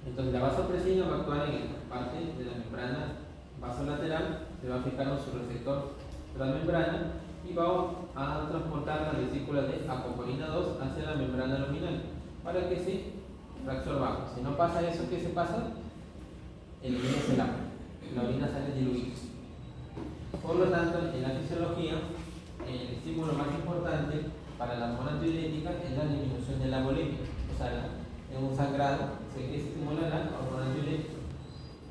Entonces la vasopresina va a actuar en esta parte de la membrana vasolateral, se va a fijar en su receptor transmembrana y va a transportar la vesícula de apocorina 2 hacia la membrana luminal para que se reabsorba. Si no pasa eso, ¿qué se pasa? El orina se lava, la orina sale diluida. Por lo tanto, en la fisiología, el estímulo más importante para la hormona antidiurética es la disminución de la volemia. O sea, en un sangrado se estimula la hormona antidiurética,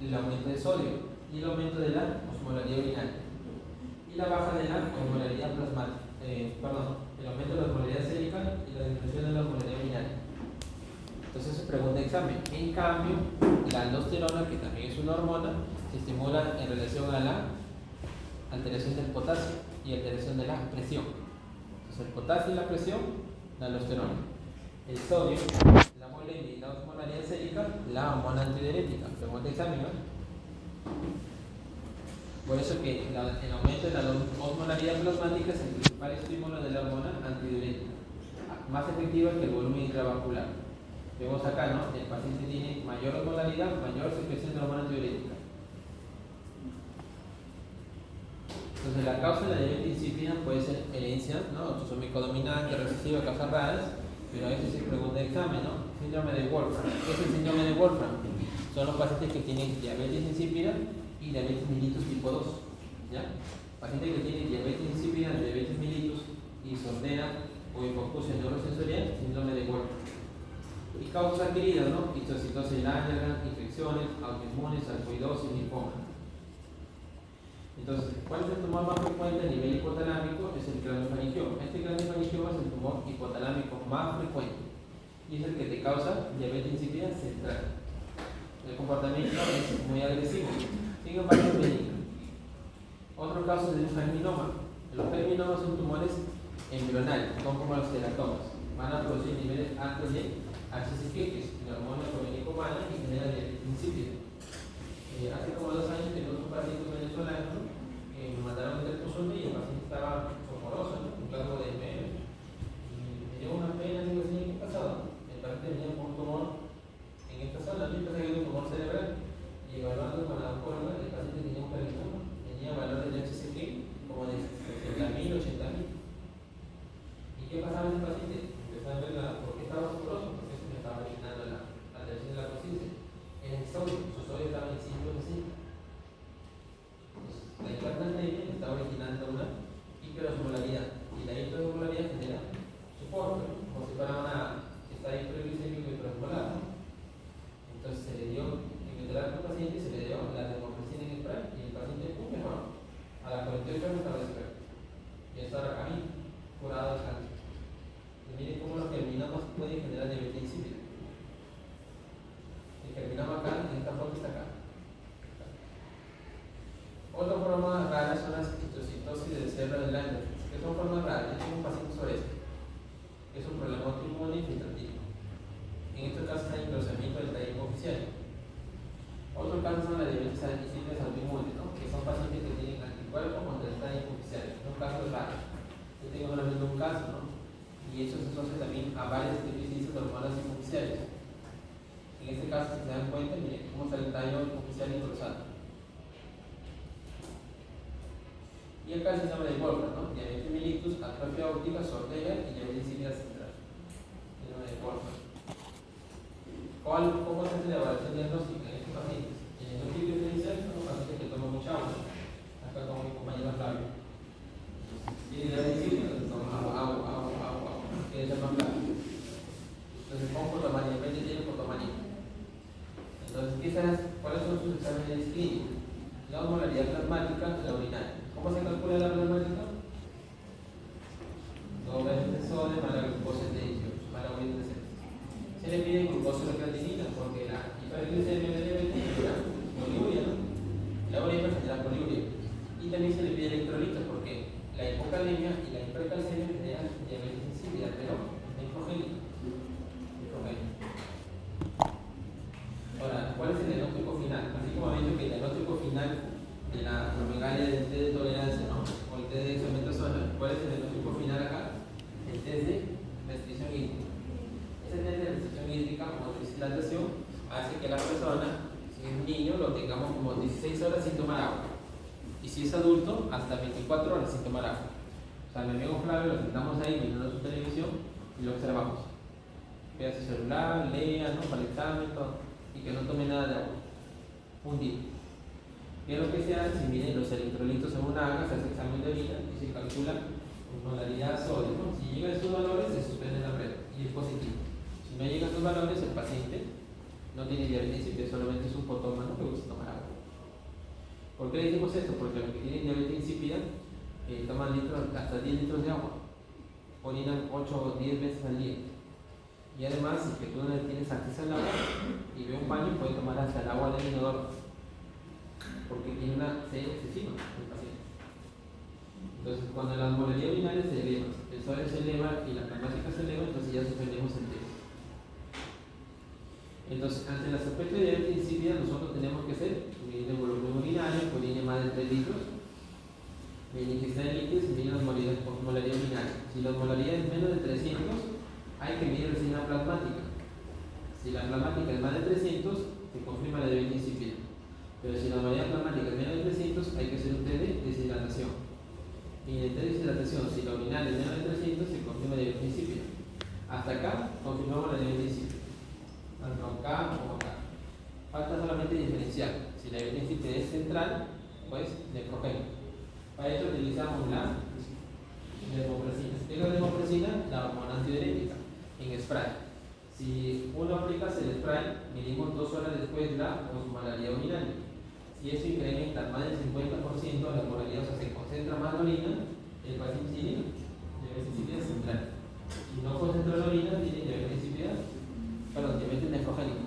el aumento de sodio y el aumento de la osmolaridad urinaria y la baja de la osmolaridad plasmática, el aumento de la osmolaridad sérica y la disminución de la osmolaridad urinaria. Entonces se pregunta de examen. En cambio, la aldosterona, que también es una hormona, se estimula en relación a la alteración del potasio y alteración de la presión. Entonces el potasio y la presión, la aldosterona. El sodio, la molemia y la osmolaridad sérica, la hormona antidiurética. Pregunta de examen, ¿no? Por eso que el aumento de la osmolaridad plasmática es el principal estímulo de la hormona antidiurética, más efectiva que el volumen intravascular. Vemos acá, ¿no? El paciente tiene mayor osmolaridad, mayor secreción de la hormona antidiurética. Entonces la causa de la diabetes insípida puede ser herencia, ¿no? Autosómico dominante, recesiva, causas raras, pero a veces se pregunta de examen, ¿no? Síndrome de Wolfram. ¿Qué es el síndrome de Wolfram? Son los pacientes que tienen diabetes insípida y diabetes mellitus tipo 2, ¿ya? Paciente que tiene diabetes insípida, diabetes mellitus y sordera o hipoacusia neurosensorial, síndrome de Wolfram. Y causas adquiridas, ¿no? Histocitosis Langerhans, infecciones, autoinmunes, sarcoidosis, linfoma. Entonces, ¿cuál es el tumor más frecuente a nivel hipotalámico? Es el craniofaringioma. Este craniofaringioma es el tumor hipotalámico más frecuente y es el que te causa diabetes insípida central. El comportamiento es muy agresivo, sin embargo es benigno. Otro caso es el germinoma. Los germinomas son tumores embrionales, son como los teratomas. Van a producir niveles altos de HCG, la hormona proveniente humana, y genera diabetes insípida. Hace como 2 años tenemos un paciente venezolano que me mandaron de consulta y el paciente estaba somoroso, ¿no? Un caso de M. Me dio una pena, digo, así, ¿qué pasaba? El paciente venía con un tumor en esta zona, yo pensé que era un tumor cerebral, y evaluando con la oncóloga, el paciente tenía un carcinoma, tenía valores de HCG como de 70.000, 80.000. ¿Y qué pasaba en el paciente? Empezó a ver por qué estaba somoroso, porque se me estaba originando la alteración de la conciencia. En el sodio, su sodio estaba en 5,5. La hipernatremia está originando una hiperosmolaridad y la hiperosmolaridad genera soporte, como si fuera una está hiperglicémico y hiperosmolar. Entonces se le dio quimioterapia al paciente y se le dio la desmorfina en spray y el paciente mejor. A las 48 horas estaba despierto. Y eso ahora camino, curado del cáncer. Y miren cómo los germinomas pueden generar diabetes insípida. El germinoma acá, en esta forma está acá. Otra forma rara son las histocitosis del cerebro del Langerhans, que son formas raras. Yo tengo un paciente sobre esto. Es un problema autoinmune infiltrativo. En estos casos hay engrosamiento del tallo hipoficial. Otro caso son las diabetes insípidas autoinmunes, ¿no? Que son pacientes que tienen anticuerpos contra el tallo hipoficial. Son casos raros. Yo tengo solamente un caso, ¿no? Y eso se asocia también a varias deficiencias de hormonas hipoficiales. En este caso, si se dan cuenta, miren cómo sale el tallo hipoficial engrosado. Y acá el síndrome de Wolfram, ¿no? Diabetes mellitus, atrofia óptica, sordera y diabetes insípida central. Síndrome de Wolfram. ¿Cómo se hace la evaluación diagnóstica en estos pacientes? El diagnóstico diferencial son los pacientes que toman mucha agua. Acá como mi compañero Flavio. Tiene diabetes insípida, entonces toma agua. Quiere ser más claro. Entonces, con fotomanía, en vez de tiene fotomanía. Entonces, ¿cuáles son sus exámenes clínicos? La osmolaridad plasmática, la urinaria. ¿Cómo se calcula la plasmática? 2 veces de sodio más la glucosa de 18, más la urina de 6. Se le pide glucosa de creatinina porque la hiperglicemia de diabetes genera poliuria, ¿no? La urina genera poliuria. Y también se le pide electrolitos porque la hipocalemia y la hipercalcemia generan diabetes insípida, pero nefrogénica. Ahora, ¿cuál es el diagnóstico final? Así como ha dicho que el diagnóstico final de la acromegalia del test de tolerancia, ¿no? O el test de dexametasona, ¿cuál es el diagnóstico final acá? El test de restricción hídrica. Ese test de restricción hídrica o deshidratación hace que la persona, si es un niño, lo tengamos como 16 horas sin tomar agua. Y si es adulto, hasta 24 horas sin tomar agua. O sea, mi amigo Flavio lo sentamos ahí mirando su televisión y lo observamos. Vea su celular, lea, ¿no? Para el examen, todo. Y que no tome nada de agua. Un día. ¿Qué es lo que se hace? Se miden los electrolitos en una agua, se hace examen de orina y se calcula osmolaridad sodio, ¿no? Si llegan estos valores, se suspende la prueba y es positivo. Si no llegan estos valores, el paciente no tiene diabetes insípida, solamente es un potómano que gusta tomar agua. ¿Por qué le decimos esto? Porque los que tienen diabetes insípida toman hasta 10 litros de agua, orinan 8 o 10 veces al día. Y además, si que tú no tienes acceso al agua y ve un baño, puede tomar hasta el agua del inodoro, porque tiene una sed excesiva el paciente. Entonces, cuando la osmolaridad urinaria se eleva, el sodio se eleva y la plasmática se eleva, entonces ya suspendemos el test. Entonces, ante la sospecha de diabetes insípida, nosotros tenemos que hacer medir el volumen urinario, que orine más de 3 litros, medir ingesta de líquidos y medir la osmolaridad urinaria. Si la osmolaridad es menos de 300, hay que medir recién la plasmática. Si la plasmática es más de 300, se confirma la diabetes insípida. Pero si la osmolaridad plasmática es menos de 300, hay que hacer un test de deshidratación. Y en el test de deshidratación, si la urinaria es menos de 300, se confirma la diabetes insípida. Hasta acá, confirmamos la diabetes insípida. Tanto acá como acá. Falta solamente diferenciar. Si la diabetes insípida es central, pues nefrogénica. Para eso utilizamos la desmopresina. ¿Qué es la desmopresina? La hormona antidiurética en spray. Si uno aplica el spray, medimos 2 horas después la osmolaridad urinaria. Si eso incrementa más del 50% la osmolaridad, o sea, se concentra más la orina, el paciente tiene diabetes insípida central. Si no concentra la orina, tiene diabetes insípida, diabetes nefrogénica.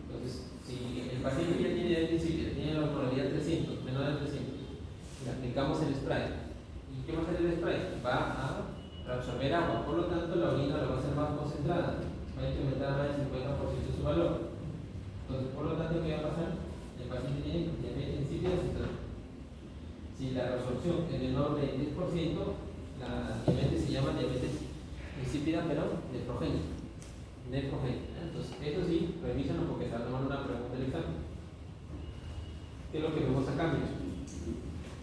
Entonces, si el paciente ya tiene diabetes insípida, tiene la osmolaridad 300, menor de 300, le aplicamos el spray. ¿Y qué va a hacer el spray? Va a absorber agua, por lo tanto la orina la va a hacer más concentrada, va a incrementar más del 50% su valor. Entonces, por lo tanto, ¿qué va a pasar? El paciente tiene diabetes insípida central. Si la resorción es menor de 10%, la diabetes se llama diabetes insípida, pero nefrogénica. Entonces, esto sí, revísenlo porque se va a tomar una pregunta del examen. ¿Qué es lo que vemos acá?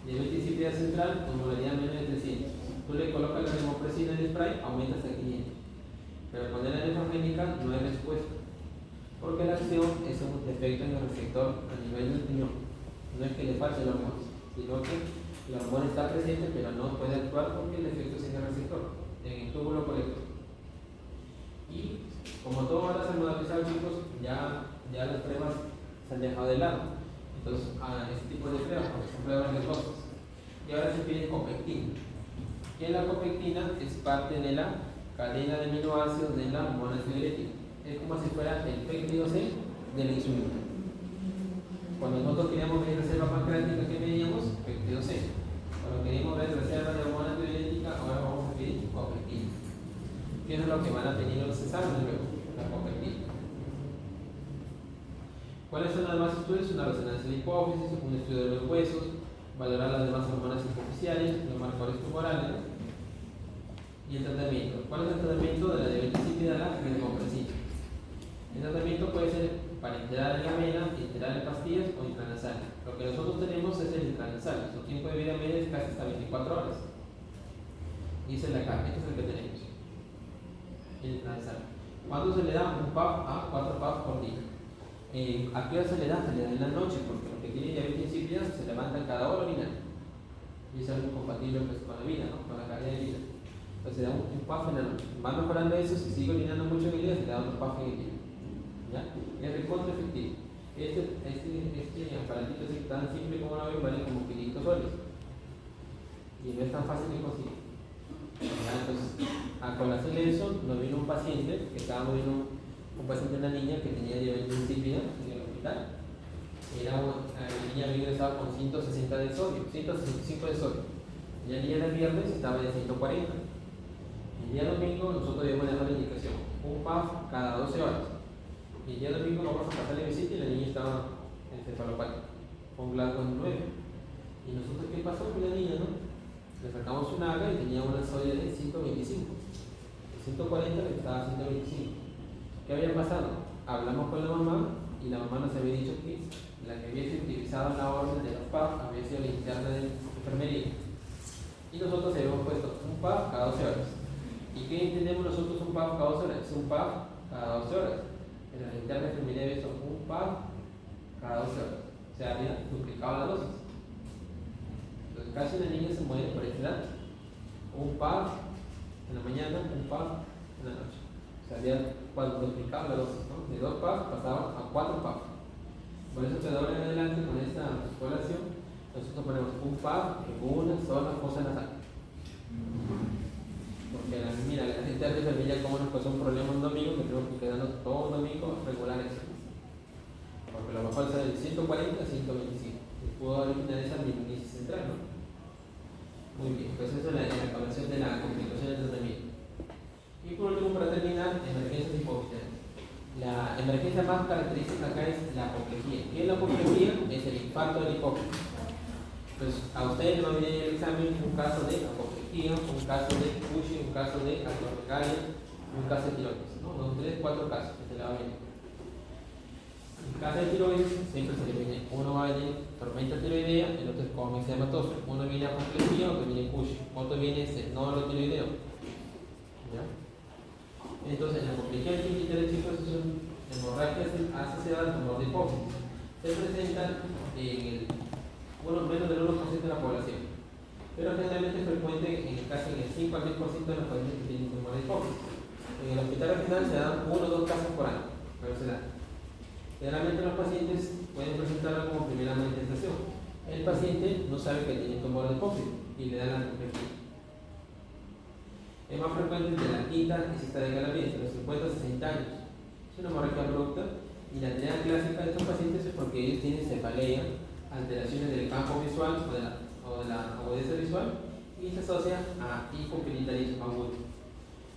Diabetes insípida central, osmolaridad menos de 300. Tú le colocas la desmopresina en el spray, aumenta hasta 500. Pero cuando es la nefrogénica no hay respuesta, porque la acción es un defecto en el receptor a nivel del riñón. No es que le falte el hormona, sino que la hormona está presente pero no puede actuar porque el defecto es en el receptor, en el túbulo colector. Y como todo ahora se ha modernizado, chicos, ya las pruebas se han dejado de lado. Entonces, este tipo de pruebas, porque son pruebas riesgosas. Y ahora se pide copectina. Y la copectina es parte de la cadena de aminoácidos de la hormona antidiurética. Es como si fuera el péptido C de la insulina. Cuando nosotros queríamos ver reserva pancreática, ¿qué medíamos? Péptido C. Cuando queríamos ver reserva de hormona antidiurética, ahora vamos a pedir copectina. ¿Qué es lo que van a pedir los exámenes luego? La copectina. ¿Cuáles son los demás estudios? Una resonancia de hipófisis, un estudio de los huesos, valorar las demás hormonas superficiales, los marcadores tumorales, ¿no? Y el tratamiento. ¿Cuál es el tratamiento de la diabetes insípida? La desmopresina. El tratamiento puede ser para integrar en la vena, integrar en pastillas o intranasal. Lo que nosotros tenemos es el intranasal. Su tiempo de vida media es casi hasta 24 horas. Y ese es la carga, este es el que tenemos. El intranasal. ¿Cuándo se le da? Un puff a 4 puffs por día. ¿A qué hora se le da? Se le da en la noche, porque los que tienen diabetes insípida se levantan cada hora a orinar. Y es algo incompatible pues, con la vida, ¿no? Con la calidad de vida. Entonces se da un puff en la noche. Va mejorando eso, si sigue orinando mucho en el día, se le da otro puff en el día. ¿Ya? Es recontra efectivo. Este aparatito así tan simple como lo ven vale como 500 soles. Y no es tan fácil de conseguir. Entonces, a colación de eso, nos vino un paciente, que estábamos viendo un paciente, una niña que tenía diabetes insípida en el hospital. La niña había ingresado con 160 de sodio, 165 de sodio. Y el día del viernes estaba de 140. El día domingo nosotros debemos dejar la indicación, un puff cada 12 horas. Y el día domingo vamos a pasar la visita y la niña estaba encefalopática, con Glasgow 9. ¿Y nosotros qué pasó con la niña, no? Le sacamos una AGA y tenía una sodio de 125. De 140 le estaba a 125. ¿Qué había pasado? hablamos con la mamá y la mamá nos había dicho que la que había utilizado la orden de los PAP había sido la interna de enfermería. Y nosotros habíamos puesto un PAP cada 12 horas. ¿Y qué entendemos nosotros un PAP cada 12 horas? Es un PAP cada 12 horas. Pero la interna de enfermería había visto un PAP cada 12 horas. O sea, había duplicado la dosis. Entonces casi una niña se muere por esta edad. Un PAP en la mañana, un PAP en la noche. O sea, había duplicado la dosis, ¿no? De 2 PAP pasaban a 4 PAP. Por eso que de ahora en adelante con esta población nosotros ponemos un PAP en una sola fosa nasal. Porque mira, la gente de enfermería como nos pasó un problema un domingo que tenemos que quedarnos todo un domingo regulares. Porque lo mejor es de 140 a 125. Y pudo originar esa meningitis central, ¿no? Muy bien, pues eso es la evaluación de la complicación del tratamiento. Y por último, para terminar, emergencias hipóxitas. La emergencia más característica acá es la apoplejía. ¿Qué es la apoplejía? Es el infarto del hipófito. Pues a ustedes no viene el examen un caso de apoplejía, un caso de Cushing, un caso de acromegalia, un caso de tiroides, ¿no? Son 3, 4 casos que se le va a venir. En caso de tiroides siempre se le viene, uno va a venir tormenta tiroidea, el otro es comixematoso, uno viene apoplejía, otro viene Cushing, otro viene nódulo tiroideo. ¿Ya? Entonces, la apoplejía de chicos son hemorragias asociadas al tumor de hipófisis. Se presentan en el menos del 1% de la población, pero generalmente es frecuente en casi el 5 al 10% de los pacientes que tienen tumor de hipófisis. En el hospital regional se dan 1 o 2 casos por año, pero se dan. Generalmente los pacientes pueden presentarlo como primera manifestación. El paciente no sabe que tiene tumor de hipófisis y le dan la apoplejía. Es más frecuente entre la quinta y sexta década de la vida, entre los 50 a 60 años. Es una hemorragia abrupta y la teoría clásica de estos pacientes es porque ellos tienen cefalea, alteraciones del campo visual o de la agudeza visual y se asocia a hipopituitarismo agudo.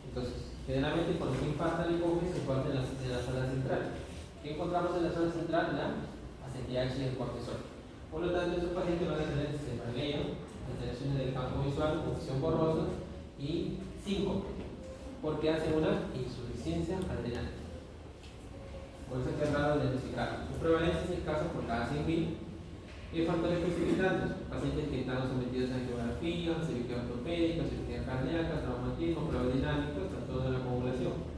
Entonces, generalmente cuando se infarta la hipófisis se infarta en la zona central. ¿Qué encontramos en la zona central? La acetiaxis y el cortisol. Por lo tanto, esos pacientes van a tener cefalea, alteraciones del campo visual, confusión borrosa y síncope, porque hace una insuficiencia adrenal. Por eso es que es raro diagnosticar. Su prevalencia es escasa por cada 100.000. ¿Qué factores precipitantes? Pacientes que están sometidos a angiografía, cirugía ortopédica, cirugía cardíaca, traumatismo, pruebas dinámicas, trastorno de la coagulación.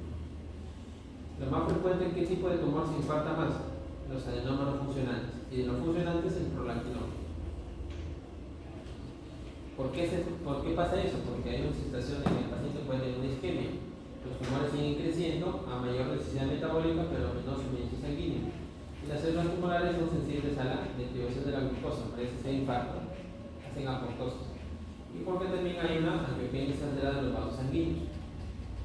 Lo más frecuente, ¿qué tipo de tumor se infarta más? Los adenomas no funcionantes. Y de no funcionantes, el prolactinoma. ¿Por qué pasa eso? Porque hay una situación en que el paciente puede tener una isquemia. Los tumores siguen creciendo a mayor necesidad metabólica, pero menor suministro sanguíneo. Y las células tumorales son sensibles a la destribación de la glucosa, por eso se infartan, hacen apoptosis. Y porque también hay una angiogénesis acelerada de los vasos sanguíneos.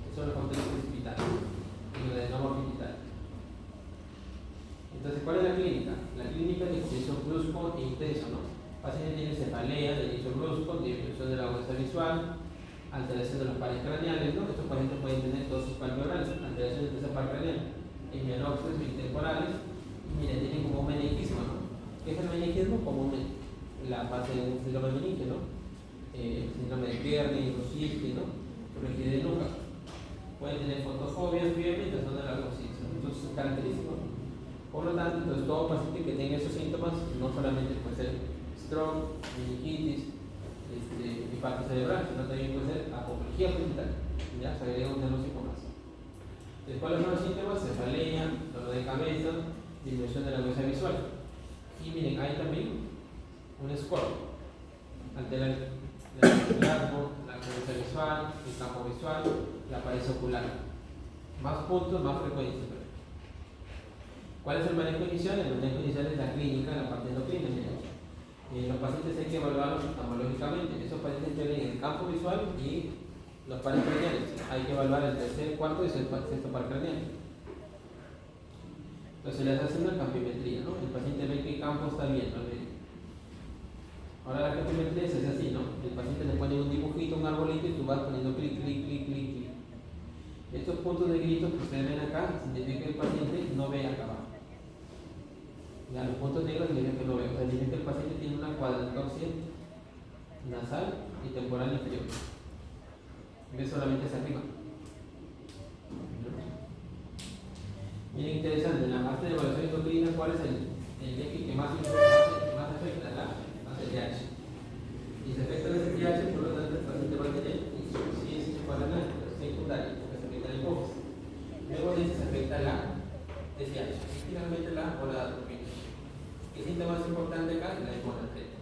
Esos son los factores precipitantes en el adenoma pituitario. Entonces, ¿cuál es la clínica? La clínica es de inicio brusco e intenso, ¿no? El paciente tiene cefalea de inicio brusco, disminución de la agudeza visual, alteración de los pares craneales, ¿no? Estos pacientes pueden tener dosis palpebrales, alteraciones de esa par craneal, hemianopsis bitemporales. Miren, tienen como un meningismo, ¿no? ¿Qué es el meningismo? Comúnmente la fase de un síndrome meningio, ¿no? Síndrome de Kearney, Rosicki, ¿no? Rigidez de nuca. Pueden tener fotofobia, fiebre y trastorno de la conciencia. Entonces, es característico. Por lo tanto, entonces, todo paciente que tenga esos síntomas, no solamente puede ser stroke, meningitis, infarto cerebral, sino también puede ser apoplejía frontal. Ya se agrega un diagnóstico más. Entonces, ¿cuáles son los síntomas? Cefalea, dolor de cabeza, disminución de la agudeza visual. Y miren, hay también un score. Altera el plasmo, la agudeza visual, el campo visual, la pared ocular. Más puntos, más frecuencia. ¿Cuál es el manejo inicial? El manejo inicial es la clínica, la parte endocrina. Los pacientes hay que evaluarlos oftalmológicamente. Esos pacientes tienen el campo visual y los pares craneales. Hay que evaluar el tercer, cuarto y sexto par craneal. Entonces les hace una campiometría, ¿no? El paciente ve qué campo está viendo. Ahora la campiometría se hace así, ¿no? El paciente le pone un dibujito, un arbolito y tú vas poniendo clic, clic, clic, clic, clic. Estos puntos de gritos que ustedes ven acá significa que el paciente no ve acá abajo. Ya, los puntos negros significan que no ve. O sea, significa que el paciente tiene una cuadrantoccia nasal y temporal inferior. Ve solamente hacia arriba. Miren, interesante, en la parte de evaluación endocrina, ¿cuál es el eje que más afecta? La CTH. Y se afecta la CTH, por lo tanto, el paciente va a tener insuficiencia hepatorenal secundaria, porque se afecta la hipófisis. Luego de eso se afecta la TSH. Y finalmente la gonadotropina. ¿Qué síntoma más importante acá? La hiponatremia.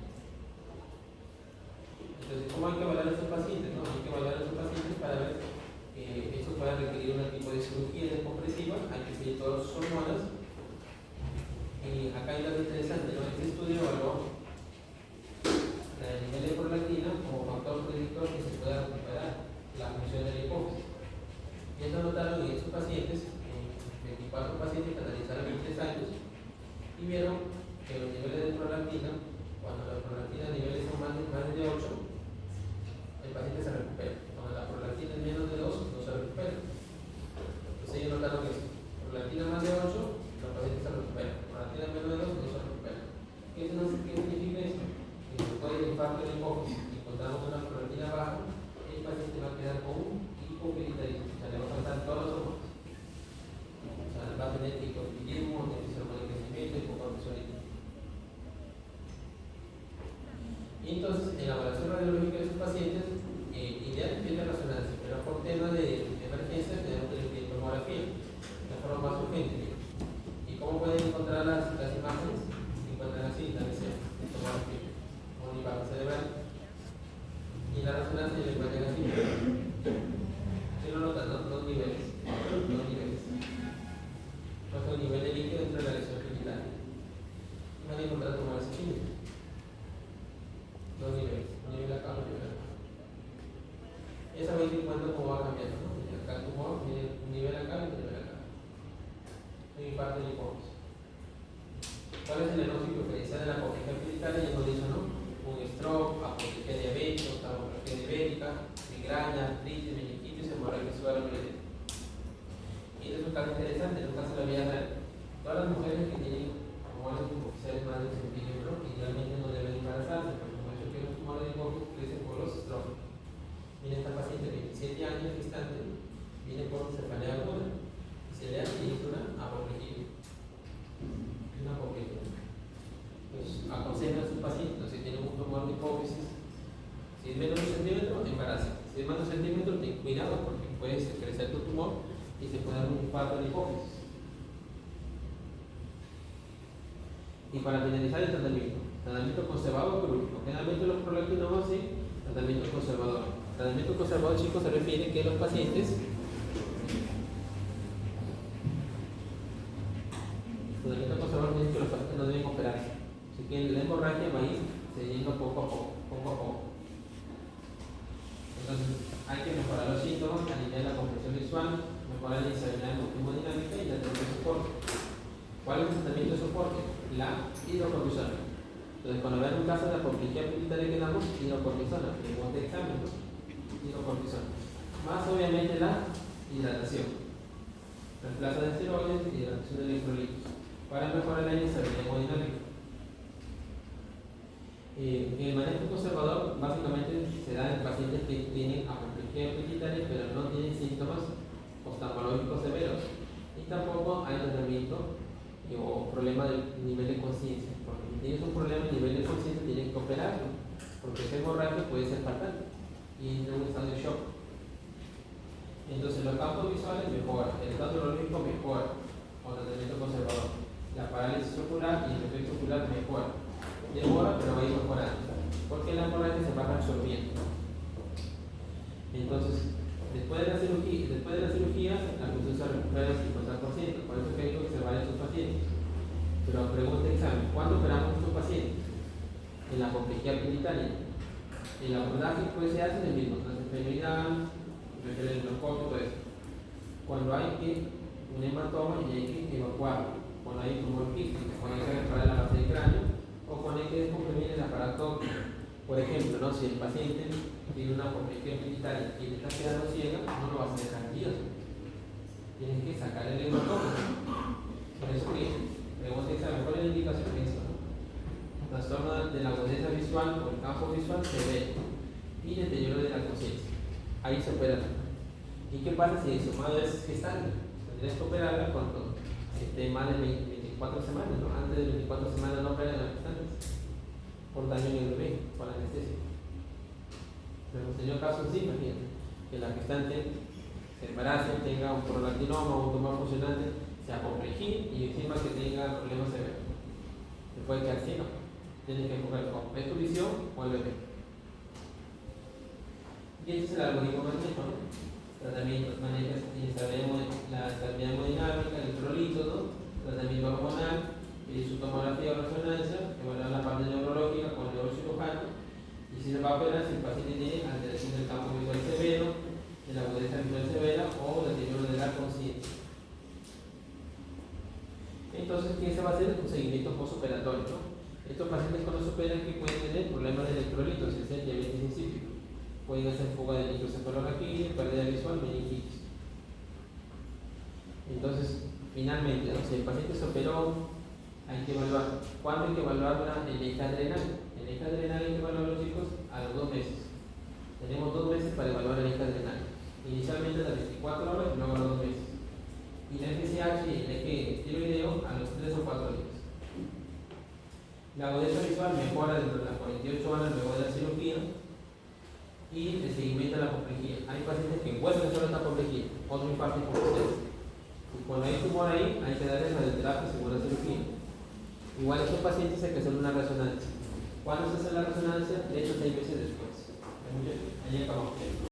Entonces, ¿cómo hay que evaluar a estos pacientes? No? Hay que evaluar a estos pacientes para ver que eso pueda requerir un tipo de cirugía descompresiva. Hay que seguir todas sus hormonas. Y acá hay algo interesante, ¿no? Este estudio evaluó el nivel de prolactina como factor predictor que se pueda recuperar la función de la hipófisis. Y eso notaron en estos pacientes, 24 pacientes que analizaron 23 años, y vieron que los niveles de prolactina, cuando la prolactina niveles son más de 8, el paciente se recupera. Cuando la prolactina es menos de 2, no se recupera. Entonces ellos notaron eso. Prolactina más de 8, los pacientes se recuperan. Prolactina menos de 2, no se recupera. ¿Qué significa esto? Que después del infarto de la hipófisis y encontramos una prolactina baja, el paciente va a quedar con un hipopiritadismo. O sea, le va a faltar todos los hormonas. O sea, va a tener hipotiroidismo, déficit hormonal de crecimiento, hipocortisolismo. Y entonces, en la evaluación radiológica de esos pacientes, idealmente tiene resonancia, pero por tema de emergencia tenemos que elegir tomografía, de forma más urgente. ¿Y cómo pueden encontrar las imágenes? Se encuentran así, la visión de tomografía, un impacto cerebral. Y la resonancia le encuentran así. Si no notan, dos niveles. Nuestro nivel de líquido dentro de la lesión genital. Y van a encontrar tumores químicos. Dos niveles, un nivel acá, un nivel acá. Esa vez en cuenta cómo va cambiando, ¿no? Acá el tumor tiene un nivel acá y un nivel acá. Un infarto de hipófisis. ¿Cuál es el diagnóstico diferencial de la apoplejía pituitaria? Ya hemos dicho, ¿no? Un stroke, apoplejía diabética, apoplejía diabética, migraña, artritis, meningitis, hemorragia subarachnoidea. Y este es un caso interesante, en un caso de la vida real. Todas las mujeres que tienen tumores hipoficiales más de 1 centímetro, idealmente no deben embarazarse, porque como he dicho que los tumores de hipófisis crecen por los stroke. Viene esta paciente de 27 años gestante, viene por cefalea aguda y se le hace una apoplejía. Una apoplejía. Pues aconsejan a sus pacientes, si tienen un tumor de hipófisis, si es menos de 1 centímetro, embaraza. Si es más de 1 centímetro, ten cuidado porque puede crecer tu tumor y se puede dar un infarto de hipófisis. Y para finalizar el tratamiento conservador quirúrgico. Generalmente los prolactinoma sí, tratamiento conservador. Tratamiento conservador, chicos, se refiere que los pacientes no deben operarse. Así que la hemorragia va a ir cediendo poco a poco. Entonces, hay que mejorar los síntomas, alinear la compresión visual, mejorar la inestabilidad hemodinámica y la terapia de soporte. ¿Cuál es el tratamiento de soporte? La hidrocortisona. Entonces, cuando vean un caso de apoplejía pituitaria que damos, hidrocortisona, pregunta de examen, ¿no? Hidrocortisona. Más obviamente la hidratación. Reemplazo de esteroides y hidratación de electrolitos para mejorar la inestabilidad hemodinámica. El manejo conservador básicamente se da en pacientes que tienen apoplejía pituitaria pero no tienen síntomas oftalmológicos severos y tampoco hay tratamiento o problema del nivel de conciencia, porque si tienes un problema de nivel de conciencia tienes que operarlo, porque ese hemorragia puede ser fatal y en un estado de shock. Entonces los campos visuales mejoran, el estado neurológico mejora con tratamiento conservador, la parálisis ocular y el efecto ocular mejora, demora pero va a ir mejorando, porque la hemorragia se va reabsorbiendo. Entonces después de la cirugía, la función se recupera al 50%, por eso es que digo que se van estos pacientes. Pero pregunta de examen, ¿cuándo operamos estos pacientes? En la apoplejía pituitaria. El abordaje pues se hace en el mismo, transfemoidal, el endoscopio, todo eso. Cuando hay un hematoma y hay que evacuarlo, cuando hay un tumor quístico, cuando hay que reparar la base del cráneo, o cuando hay que descomprimir el aparato. Por ejemplo, ¿no? Si el paciente tiene una apoplejía pituitaria y le está quedando ciega, no lo vas a dejar guioso. Tienes que sacar el hematoma. Por eso que pregunta examen, ¿cuál es la indicación de esto? Trastorno de la agudeza visual o el campo visual severo y deterioro de la conciencia. Ahí se opera. ¿Y qué pasa si su madre es gestante? Tendrías que operarla cuando de más de 24 semanas, ¿no? Antes de 24 semanas no operan las gestantes por daño en el bebé, por anestesia. Pero hemos tenido casos así, imagínate, que la gestante se embarace, tenga un prolactinoma o un tumor funcionante, se acomplejía y encima que tenga problemas severos. Se puede quedar ciego. Tiene que enfocar con tu visión o el bebé. Y este es el algoritmo magnético, ¿no? Tratamientos, manejas, sabemos la estabilidad hemodinámica, el electrolito, ¿no? Tratamiento hormonal, su tomografía o resonancia, evaluar la parte neurológica con el neurocirujano, y si se va a operar si el paciente tiene alteración del campo visual severo, de la agudeza visual severa o deterioro de la conciencia. Entonces, ¿qué se va a hacer? Un seguimiento postoperatorio, ¿no? Estos pacientes cuando se operan que pueden tener problemas de electrolitos, es decir, diabetes insípido. Pueden hacer fuga de microencefalografía, pérdida visual, meningitis. Entonces, finalmente, ¿no? Si el paciente se operó, hay que evaluar. ¿Cuándo hay que evaluar el eje adrenal? El eje adrenal hay que evaluarlo, chicos, a los 2 meses. Tenemos 2 meses para evaluar el eje adrenal. Inicialmente a las 24 horas y luego a los 2 meses. Y el FSH y el eje tiroideo a los 3 o 4 días. La agudeza visual mejora dentro de las 48 horas luego de la cirugía. Y el seguimiento de la apoplejía. Hay pacientes que vuelven solo esta apoplejía, otro infarto hipoxémico. Y cuando hay tumor ahí, hay que darle radioterapia según la cirugía. Igual a estos pacientes hay que hacer una resonancia. ¿Cuándo se hace la resonancia? De hecho, 6 meses después. Ahí acabamos.